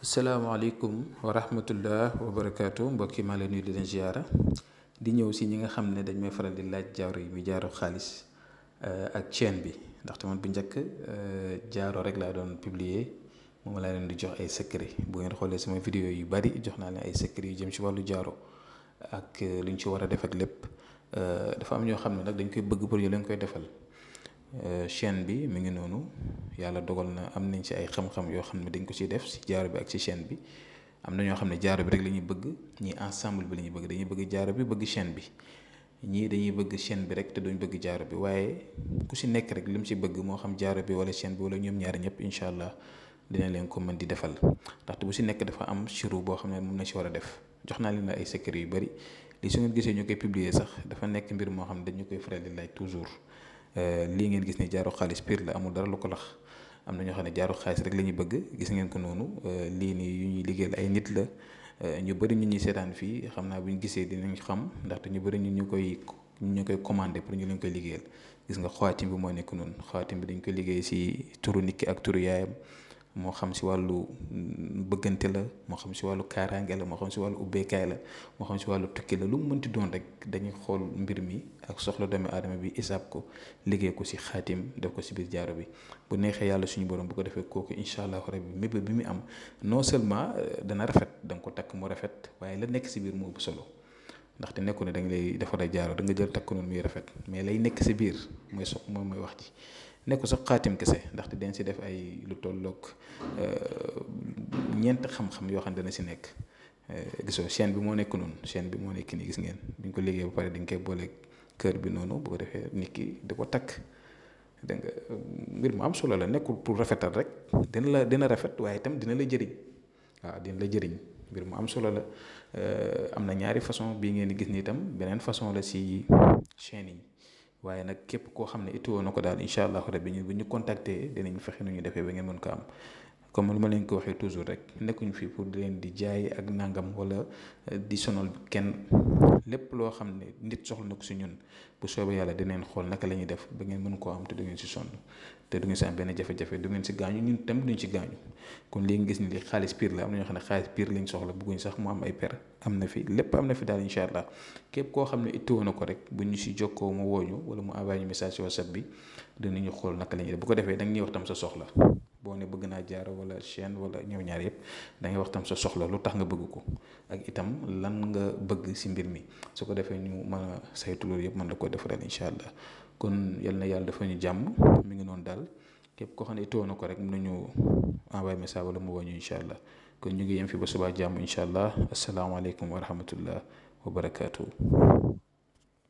Assalamualaikum warahmatullah wabarakatuh. Mbokk yi maa leen nuyu di leen ziara di ñëw si ñi nga xam ne dañ may faral di laaj jaaro yi muy jaaro xaalis ak chaîne bi ndaxte man bu njëkk jaaro rek laa doon publier moom laa leen di jox ay secret. Bu ngeen xoolee sama vidéo yu bari jox naa leen ay secret yu jëm ci wàllu jaaro ak luñ ci war a def ak lépp. Dafa am ñoo xam ne nag dañ koy bëgg pour ñu leen koy defal. Chaîne bi mi ngi noonu yàlla dogal na am nañ ci ay xam-xam yoo xam ne dañ ko ciy def ci jaaro bi ak ci chaîne bi. Am na ñoo xam ne jaaro bi rek la ñuy bëgg, ñii ensemble bi la ñuy bëgg, dañuy bëgg jaaro bi bëgg chaîne bi. Ñii dañuy bëgg chaîne bi rek te duñ bëgg jaaro bi, waaye ku si nekk rek li mu ci bëgg moo xam jaaro bi wala chaîne bi wala ñoom ñaari ñëpp incha allah dina leen ko mën di defal. Ndaxte bu si nekk dafa am shiru boo xam ne moom na ci war a def. Jox naa leen ay secret yu bari li su ngeen gisee ñu koy publier sax dafa nekk mbir moo xam ne dañu koy faral di laaj toujours. Lii ngeen gis ne jaaro xaalis pire la, amul dara lu ko lax. Am na ñoo xam ne jaaro xaalis rek la ñuy bëgg, gis ngeen ko noonu. Lii nii yu ñuy liggéeyal ay nit la. Ñu bëri ñu ñuy seetaan fii xam naa bu ñu gisee dinañ xam ndaxte ñu bëri ñu koy commandé pour ñu leen koy liggéeyal. Gis nga xaatim bi moo nekk noonu, xaatim bi dañ koy liggéey si turu nit ki ak turu yaayam. Moo xam si wàllu bëggante la, moo xam si wàllu kaaraange la, moo xam si wàllu ubbeekaay la, moo xam si wàllu tukki la, lu mu mënti doon rek dañuy xool mbir mi ak soxla doomi aadama bi isaab ko liggéey ko si xaatim def ko si biir jaaro bi. Bu neexee yàlla suñu borom bu ko defee kooku incha allahu rabbi mébét bi mu am non seulement dana rafet da nga ko takk mu rafet, waaye la nekk si biir moo ëpp solo. Ndaxte nekku ne da nga lay defaral jaaro da nga jël takk noonu muy rafet, mais lay nekk si biir moom mooy wax ji. Nekku sax xaatim kese ndaxte dañ si def ay lu tolloog ñeent xam-xam yoo xam ne dana si nekk. Gisoo chaîne bi moo nekk noonu, chaîne bi moo nekk nii gis ngeen bi ñu ko liggéey ba pare dañ koy booleeg kër bi noonu bu ko defee nit ki di ko takk. Dégg nga mbir mu am solo la, nekkul pour rafetal rek dina rafet waaye itam dina la jëriñ. Waaw dina la jëriñ, mbir mu am solo la. Am na ñaari façon bii ngeen di gis ni itam beneen façon la si chaîne yi. waaye nag képp koo xam ne itoo na ko daal incha allahu rabbi ñu bu ñu contacter dinañ fexe nu ñu defee ba ngeen mën ko am. Comme lu ma leen ko waxee toujours rek nekkuñ fii pour di leen di jaay ak nangam wala di sonal kenn. Lépp loo xam ne nit soxla na ko si ñun bu soobee yàlla dinañ xool naka la ñuy def ba ngeen mën koo am te du ngeen si sonn te du ngeen si am benn jafe-jafe du ngeen si gaañu ñun tam duñ si gaañu. Kon lii nga gis ni li xaalis pire la, am na ñoo xam ne xaalis pire lañ soxla bëgguñ sax mu am ay per am na fi lépp am na fi daal incha allah. Képp koo xam ne itoo na ko rek bu ñu si jokkoo mu wooñu wala mu envoyé ñu message si WhatsApp bi dinañu xool naka la ñuy def. Bu ko defee da nga ñuy wax tam sa soxla boo ne bëgg naa jaaro wala chaîne wala ñoom ñaar yëpp da ngay wax tam sa soxla lu tax nga bëgg ko ak itam lan nga bëgg si mbir mi. Su ko defee ñu mën a saytu loolu yëpp mën la ko defaral incha allah. Kon yal na yàlla dafa ñu jàmm mi ngi noonu daal képp koo xam ne itoo na ko rek mën nañu envoyé message wala mu woo ñu incha allah. Kon ñu ngi yem fi ba subaa jàmm incha allah. Asalaamaaleykum wa rahmatullah wa barakaatu.